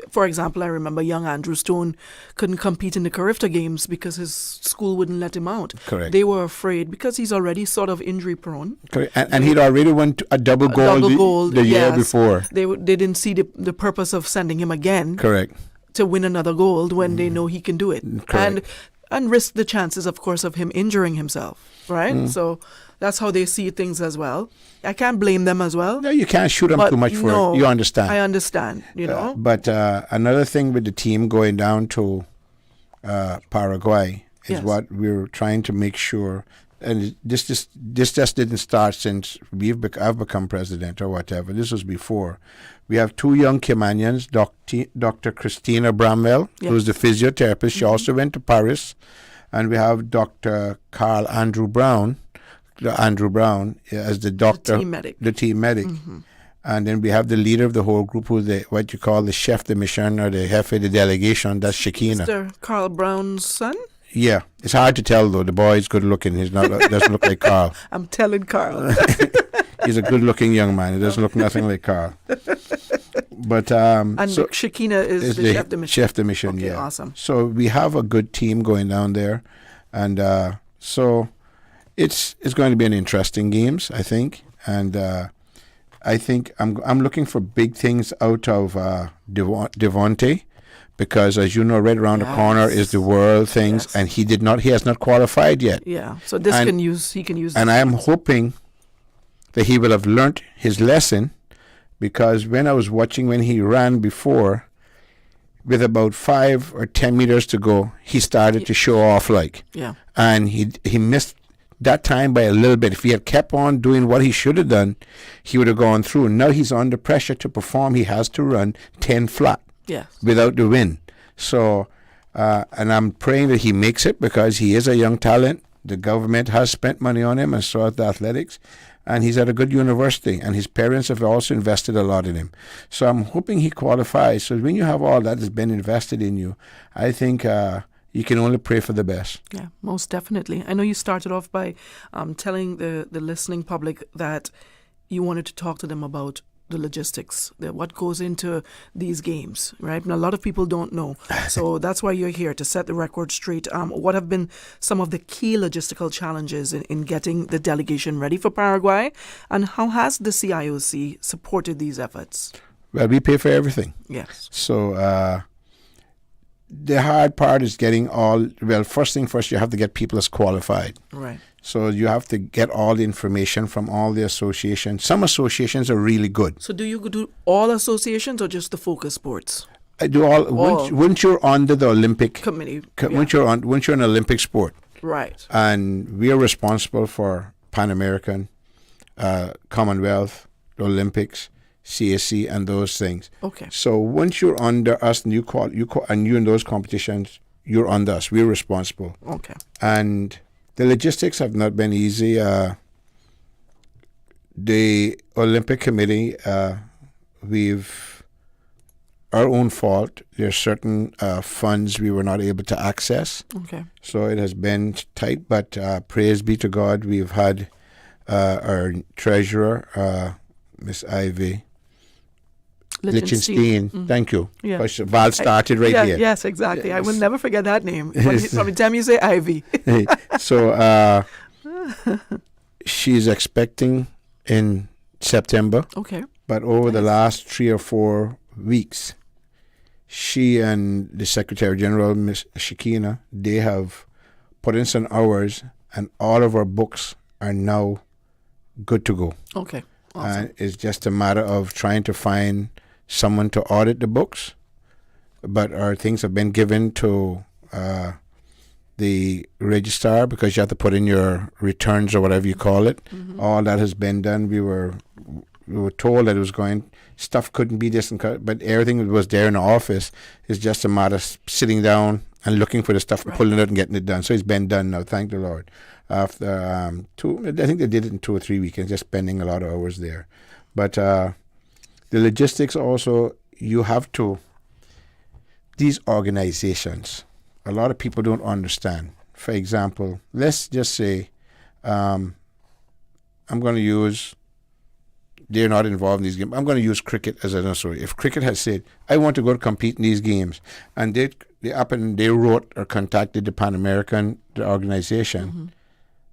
for example, I remember young Andrew Stone couldn't compete in the Carifta Games because his school wouldn't let him out. Correct. They were afraid because he's already sort of injury prone. Correct. And he'd already won a double gold the year before. They didn't see the purpose of sending him again. Correct. To win another gold when they know he can do it. Correct. And risk the chances, of course, of him injuring himself, right? So that's how they see things as well. I can't blame them as well. No, you can't shoot them too much for it. You understand. I understand, know. But another thing with the team going down to Paraguay is what we're trying to make sure, and this just didn't start since I've become president or whatever. This was before. We have 2 young Caymanians, Dr. Christina Bramwell, who's the physiotherapist. She also went to Paris. And we have Dr. Andrew Brown as the doctor. The team medic. And then we have the leader of the whole group, who's what you call the chef de mission or the jefe de delegation. That's Shakina. Mr. Carl Brown's son? Yeah. It's hard to tell, though. The boy's good looking. He's not doesn't look like Carl. I'm telling Carl. He's a good-looking young man. He doesn't look nothing like Carl. And Shakina is the chef de mission. Chef de mission, okay, yeah. Awesome. So we have a good team going down there, and so it's going to be an interesting games, I think, and I think I'm looking for big things out of Devontae, because as you know, right around the corner is the World things, and he has not qualified yet. Yeah, so he can use. And I am hoping that he will have learnt his lesson, because when I was watching when he ran before, with about 5 or 10 meters to go, he started to show off and he missed that time by a little bit. If he had kept on doing what he should have done, he would have gone through. Now he's under pressure to perform. He has to run 10 flat without the win. So, and I'm praying that he makes it, because he is a young talent. The government has spent money on him, and so has the athletics. And he's at a good university, and his parents have also invested a lot in him. So I'm hoping he qualifies. So when you have all that has been invested in you, I think you can only pray for the best. Yeah, most definitely. I know you started off by telling the listening public that you wanted to talk to them about the logistics, what goes into these games, right? And a lot of people don't know. So that's why you're here, to set the record straight. What have been some of the key logistical challenges in getting the delegation ready for Paraguay? And how has the CIOC supported these efforts? Well, we pay for everything. Yes. So the hard part is getting first thing first, you have to get people as qualified. Right. So you have to get all the information from all the associations. Some associations are really good. So do you do all associations or just the focus sports? I do all. Once you're under the Olympic committee, once you're an Olympic sport, right? And we are responsible for Pan American, Commonwealth, the Olympics, CSC, and those things. Okay. So once you're under us, and you in those competitions, you're under us. We're responsible. Okay. And the logistics have not been easy. The Olympic Committee, we've our own fault. There's certain funds we were not able to access. Okay. So it has been tight, but praise be to God, we've had our treasurer, Miss Ivy Lichtenstein. Mm-hmm. Thank you. Yeah. Val started here. Yes, exactly. Yes. I will never forget that name. From the time you say Ivy. So she's expecting in September. Okay. But over the last 3 or 4 weeks, she and the Secretary General, Miss Shakina, they have put in some hours, and all of our books are now good to go. Okay. Awesome. And it's just a matter of trying to find someone to audit the books. But our things have been given to the registrar, because you have to put in your returns or whatever you call it. Mm-hmm. All that has been done. We were told that it was stuff couldn't be this, but everything that was there in the office is just a matter of sitting down and looking for the stuff, and pulling it out and getting it done. So it's been done now, thank the Lord. After I think they did it in 2 or 3 weekends, just spending a lot of hours there. But the logistics also, you have to, these organizations, a lot of people don't understand. For example, let's just say I'm going to use, they're not involved in these games. I'm going to use cricket as an story. If cricket has said, I want to go to compete in these games, and they wrote or contacted the Pan American organization, mm-hmm.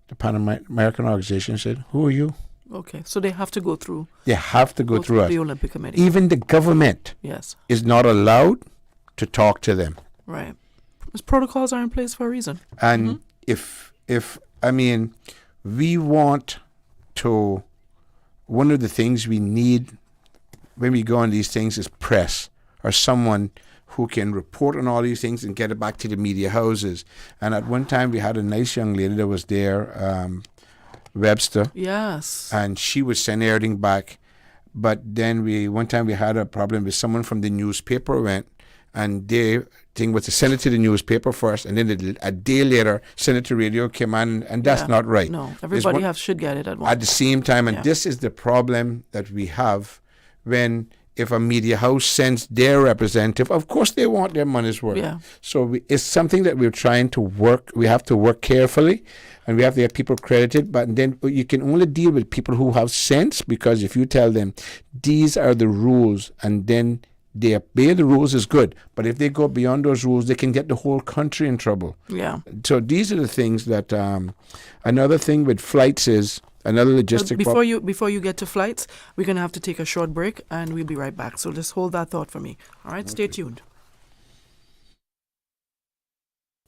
The Pan American organization said, who are you? Okay, so they have to go through. They have to go through us. The Olympic Committee. Even the government is not allowed to talk to them. Right. Because protocols are in place for a reason. And mm-hmm. We want to, one of the things we need when we go on these things is press, or someone who can report on all these things and get it back to the media houses. And at one time we had a nice young lady that was there, Webster. Yes. And she would send everything back. But then one time we had a problem with someone from the newspaper went, and their thing was to send it to the newspaper first, and then a day later send it to radio, came on, and that's not right. No, everybody should get it at once. At the same time, and this is the problem that we have when if a media house sends their representative, of course they want their money's worth. Yeah. So it's something that we're trying to work. We have to work carefully, and we have to get people credited. But then you can only deal with people who have sense, because if you tell them these are the rules, and then they obey the rules, is good. But if they go beyond those rules, they can get the whole country in trouble. Yeah. So these are the things that. Another thing with flights is. Another logistic before you get to flights, we're going to have to take a short break, and we'll be right back. So just hold that thought for me. All right, stay tuned.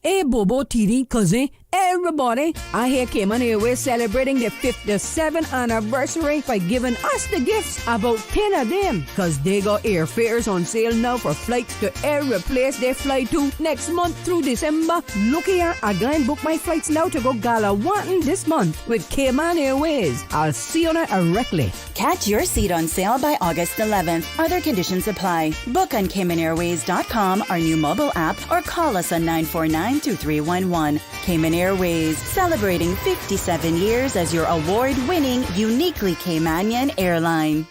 Hey, Bobo, TD, cousin, everybody. I hear Cayman Airways celebrating their 57th anniversary by giving us the gifts, about 10 of them. Because they got airfares on sale now for flights to every place they fly to next month through December. Look here, I go book my flights now to go Galawantan this month with Cayman Airways. I'll see you directly. Catch your seat on sale by August 11th. Other conditions apply. Book on CaymanAirways.com, our new mobile app, or call us on 949-2311. Cayman Airways, celebrating 57 years as your award-winning, uniquely Caymanian airline.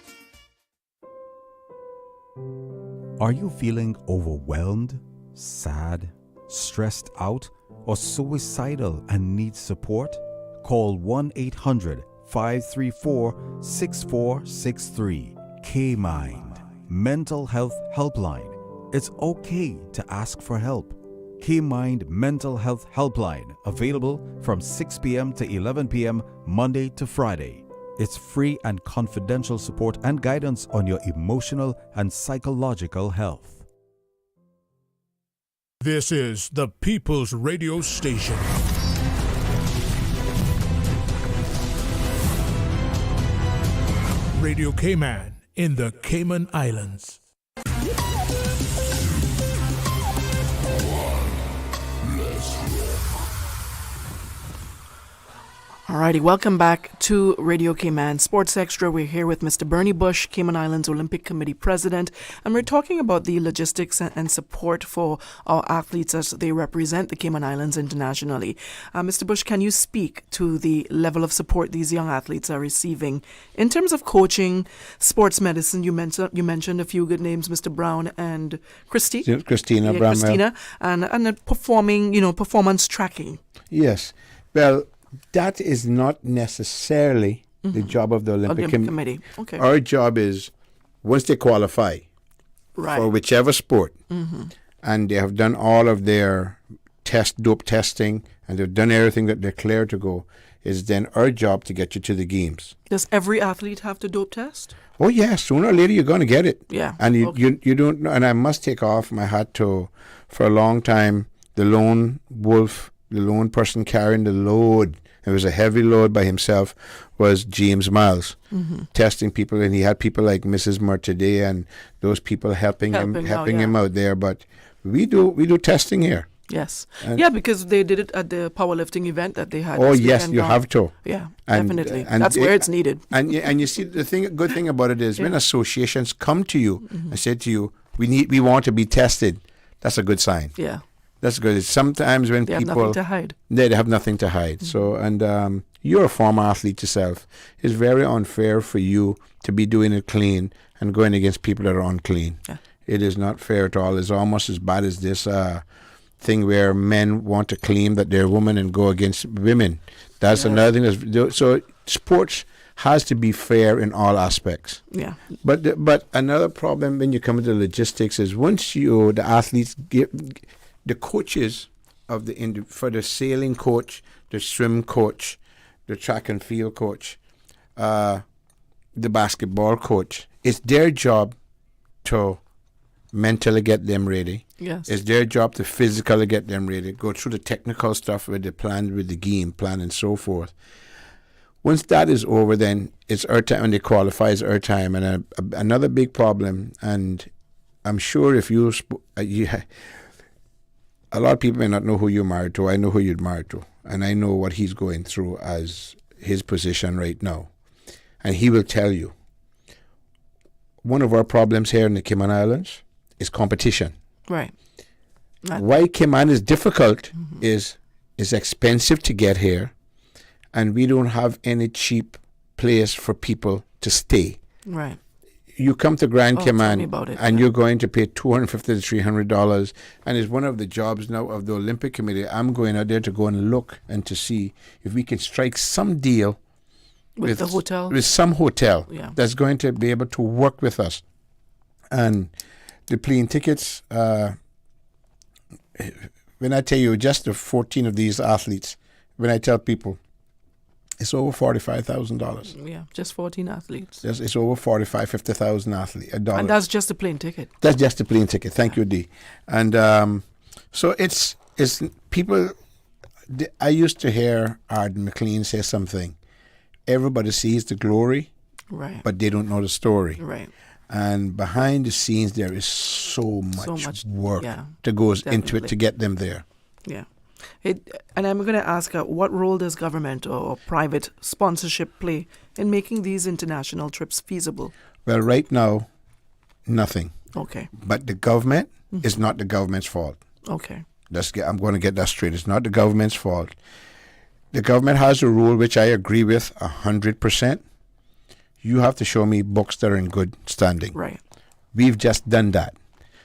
Are you feeling overwhelmed, sad, stressed out, or suicidal and need support? Call 1-800-534-6463. K-Mind, Mental Health Helpline. It's okay to ask for help. K-Mind Mental Health Helpline, available from 6 p.m. to 11 p.m. Monday to Friday. It's free and confidential support and guidance on your emotional and psychological health. This is the People's Radio Station. Radio Cayman in the Cayman Islands. Alrighty, welcome back to Radio Cayman Sports Extra. We're here with Mr. Bernie Bush, Cayman Islands Olympic Committee President, and we're talking about the logistics and support for our athletes as they represent the Cayman Islands internationally. Mr. Bush, can you speak to the level of support these young athletes are receiving in terms of coaching, sports medicine? You mentioned a few good names, Mr. Brown and Christina Brown, and performance tracking. Yes, well. That is not necessarily the job of the Olympic Committee. Okay. Our job is, once they qualify for whichever sport, and they have done all of their dope testing, and they've done everything that they're clear to go, is then our job to get you to the games. Does every athlete have to dope test? Oh, yeah. Sooner or later, you're going to get it. Yeah. And you don't know. And I must take off my hat to, for a long time, the lone wolf, the lone person carrying the load. It was a heavy load by himself, was James Miles, testing people, and he had people like Mrs. Murtade and those people helping him out there. But we do testing here. Yes, because they did it at the powerlifting event that they had. Oh yes, you have to. Yeah, definitely. And that's where it's needed. And you see, the good thing about it is when associations come to you and say to you, we want to be tested, that's a good sign. Yeah. That's good. Sometimes when they people have nothing to hide. They have nothing to hide. So, and you're a former athlete yourself. It's very unfair for you to be doing it clean and going against people that are unclean. Yeah. It is not fair at all. It's almost as bad as this thing where men want to claim that they're women and go against women. That's another thing. So sports has to be fair in all aspects. Yeah. But another problem when you come to the logistics is once the athletes the coaches of for the sailing coach, the swim coach, the track and field coach, the basketball coach, it's their job to mentally get them ready. Yes. It's their job to physically get them ready, go through the technical stuff with the plan, with the game plan and so forth. Once that is over, then it's our time, and they qualify, it's our time. And another big problem, and I'm sure if a lot of people may not know who you're married to. I know who you're married to. And I know what he's going through as his position right now. And he will tell you, one of our problems here in the Cayman Islands is competition. Right. Why Cayman is difficult is it's expensive to get here, and we don't have any cheap place for people to stay. Right. you come to Grand tell me Cayman about it, and you're going to pay $250 to $300, and it's one of the jobs now of the Olympic Committee. I'm going out there to go and look and to see if we can strike some deal with the hotel, with some hotel Yeah. that's going to be able to work with us. And the plane tickets, when I tell you just the 14 of these athletes, when I tell people, it's over $45,000. Yeah, just 14 athletes. It's over $50,000 dollars. And that's just a plane ticket. That's just a plane ticket. Thank you, Dee. And so it's people. I used to hear Arden McLean say something. Everybody sees the glory, right? But they don't know the story, right? And behind the scenes, there is so much work that goes into it to get them there. Yeah. And I'm going to ask, what role does government or private sponsorship play in making these international trips feasible? Well, right now, nothing. Okay. But the government is not the government's fault. Okay. I'm going to get that straight. It's not the government's fault. The government has a rule which I agree with 100%. You have to show me books that are in good standing. Right. We've just done that.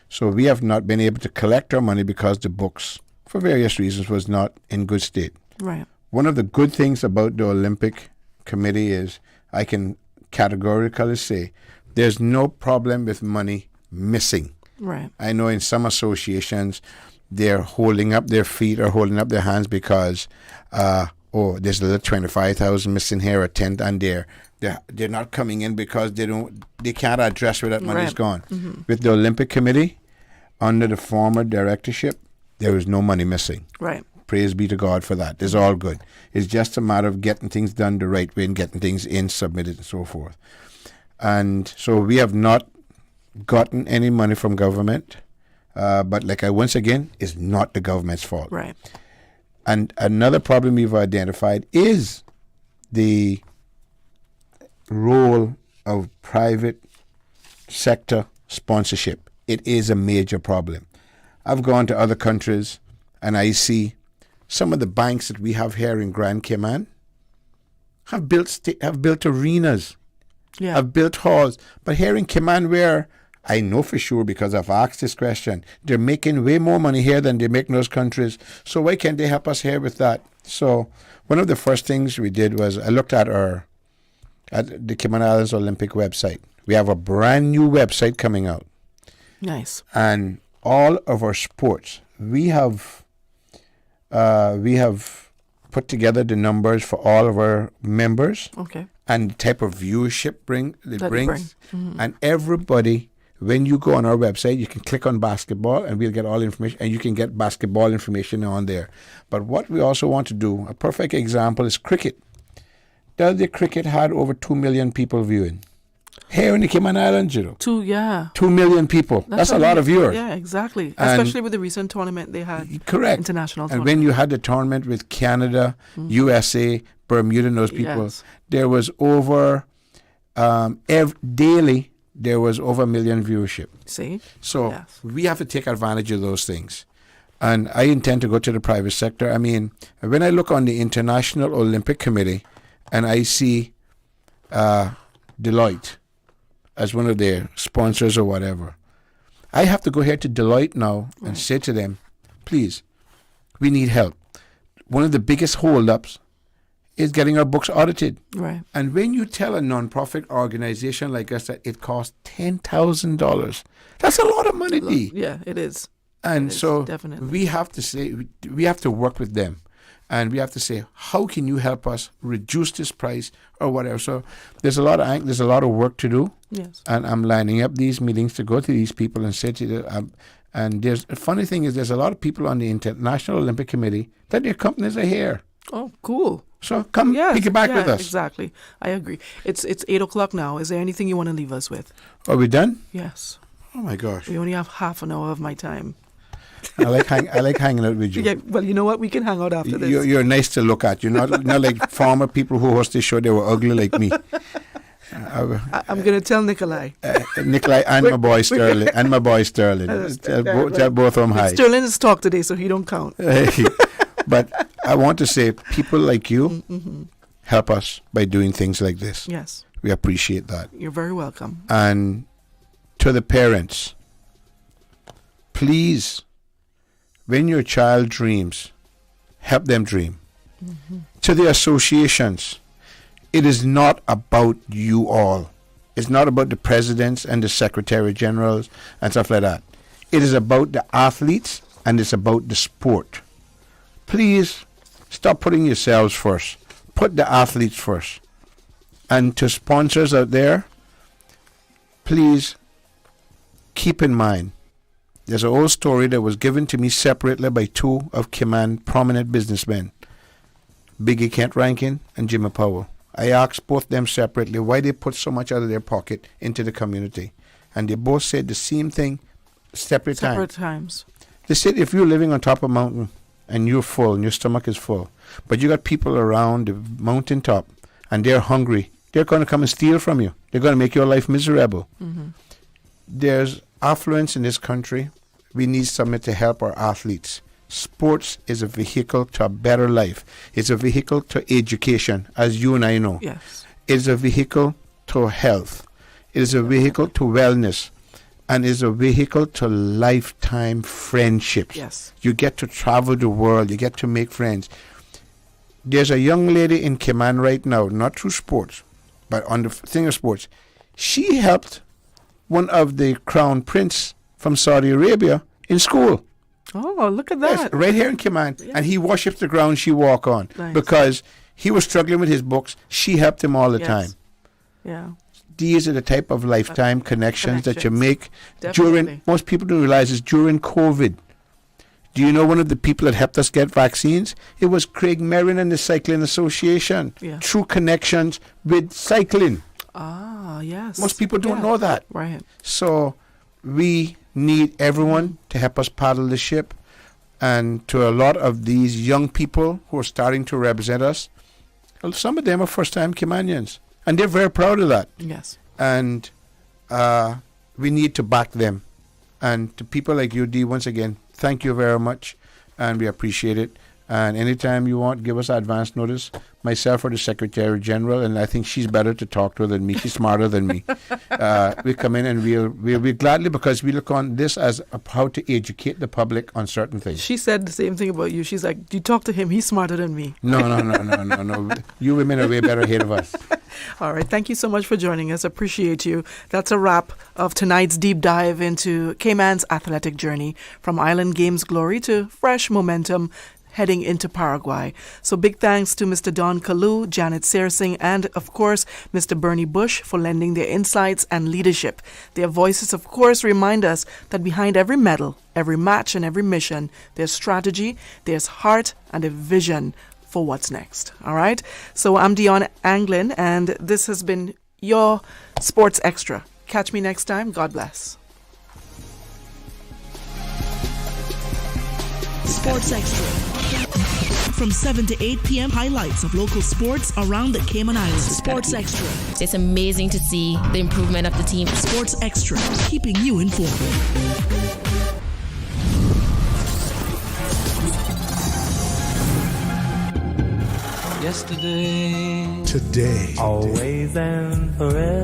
So we have not been able to collect our money because the books, for various reasons, was not in good state. Right. One of the good things about the Olympic Committee is I can categorically say there's no problem with money missing. Right. I know in some associations they're holding up their feet or holding up their hands because there's a little 25,000 missing here or 10, and they're not coming in because they can't address where that money's gone. Mm-hmm. With the Olympic Committee, under the former directorship, there is no money missing. Right. Praise be to God for that. It's all good. It's just a matter of getting things done the right way and getting things in, submitted, and so forth. And so we have not gotten any money from government, but once again, it's not the government's fault. Right. And another problem we've identified is the role of private sector sponsorship. It is a major problem. I've gone to other countries and I see some of the banks that we have here in Grand Cayman have built arenas, have built halls. But here in Cayman, where I know for sure because I've asked this question, they're making way more money here than they make in those countries. So why can't they help us here with that? So one of the first things we did was I looked at the Cayman Islands Olympic website. We have a brand new website coming out. Nice. And all of our sports, we have put together the numbers for all of our members. Okay. And the type of viewership it brings. Mm-hmm. And everybody, when you go on our website, you can click on basketball and we'll get all the information, and you can get basketball information on there. But what we also want to do, a perfect example is cricket. The cricket had over 2 million people viewing. Here in the Cayman Islands, 2 million people. That's a lot of viewers. Yeah, exactly. And especially with the recent tournament they had. Correct. International and tournament. when you had the tournament with Canada, USA, Bermuda, and those people, there was over, daily, there was over 1 million viewership. See? So we have to take advantage of those things. And I intend to go to the private sector. I mean, when I look on the International Olympic Committee and I see Deloitte as one of their sponsors or whatever, I have to go here to Deloitte now and say to them, please, we need help. One of the biggest holdups is getting our books audited. Right. And when you tell a nonprofit organization like us that it costs $10,000, that's a lot of money, Dee. Yeah, it is. And so definitely. we have to say, we have to work with them. And we have to say, how can you help us reduce this price or whatever? So there's a lot of work to do. Yes. And I'm lining up these meetings to go to these people and say to them. And there's a funny thing is there's a lot of people on the International Olympic Committee that their companies are here. Oh, cool. So come piggyback with us. Exactly. I agree. It's 8:00 now. Is there anything you want to leave us with? Are we done? Yes. Oh my gosh. We only have half an hour of my time. I like hanging out with you. Yeah, well, you know what? We can hang out after this. You're nice to look at. You're not like former people who host this show. They were ugly like me. I'm going to tell Nikolai. Nikolai and my boy Sterling. Tell both of them hi. Sterling is talk today, so he don't count. But I want to say, people like you help us by doing things like this. Yes. We appreciate that. You're very welcome. And to the parents, please, when your child dreams, help them dream. Mm-hmm. To the associations, it is not about you all. It's not about the presidents and the secretary generals and stuff like that. It is about the athletes and it's about the sport. Please stop putting yourselves first. Put the athletes first. And to sponsors out there, please keep in mind, there's an old story that was given to me separately by two of Cayman prominent businessmen, Biggie Kent Rankin and Jimmy Powell. I asked both them separately why they put so much out of their pocket into the community. And they both said the same thing separate times. They said if you're living on top of a mountain and you're full and your stomach is full, but you got people around the mountaintop and they're hungry, they're going to come and steal from you. They're going to make your life miserable. Mm-hmm. There's affluence in this country. We need something to help our athletes. Sports is a vehicle to a better life. It's a vehicle to education, as you and I know. Yes. It's a vehicle to health. It is a vehicle to wellness. And it's a vehicle to lifetime friendships. Yes. You get to travel the world. You get to make friends. There's a young lady in Cayman right now, not through sports, but on the thing of sports. She helped one of the crown prince from Saudi Arabia in school. Oh, look at that. Yes, right here in Cayman. Yeah. And he worships the ground she walk on. Nice. Because he was struggling with his books. She helped him all the time. Yeah. These are the type of lifetime connections that you make. Definitely. During, most people don't realize is during COVID. Do you know one of the people that helped us get vaccines? It was Craig Merrin and the Cycling Association. Yeah. True connections with cycling. Ah, yes. Most people don't know that. Right. So we need everyone to help us paddle the ship. And to a lot of these young people who are starting to represent us, some of them are first-time Caymanians. And they're very proud of that. Yes. And we need to back them. And to people like you, Dee, once again, thank you very much. And we appreciate it. And anytime you want, give us advance notice. Myself or the Secretary General, and I think she's better to talk to than me. She's smarter than me. We come in and we'll gladly, because we look on this as how to educate the public on certain things. She said the same thing about you. She's like, you talk to him, he's smarter than me. No. You women are way better ahead of us. All right. Thank you so much for joining us. Appreciate you. That's a wrap of tonight's deep dive into Cayman's athletic journey, from Island Games glory to fresh momentum heading into Paraguay. So big thanks to Mr. Don Kalu, Janet Searsing, and of course, Mr. Bernie Bush for lending their insights and leadership. Their voices, of course, remind us that behind every medal, every match, and every mission, there's strategy, there's heart, and a vision for what's next. All right? So I'm DIONNE Anglin, and this has been your Sports Extra. Catch me next time. God bless. Sports Extra. From 7 to 8 p.m., highlights of local sports around the Cayman Islands. Sports Extra. It's amazing to see the improvement of the team. Sports Extra, keeping you informed. Yesterday, today, always and forever.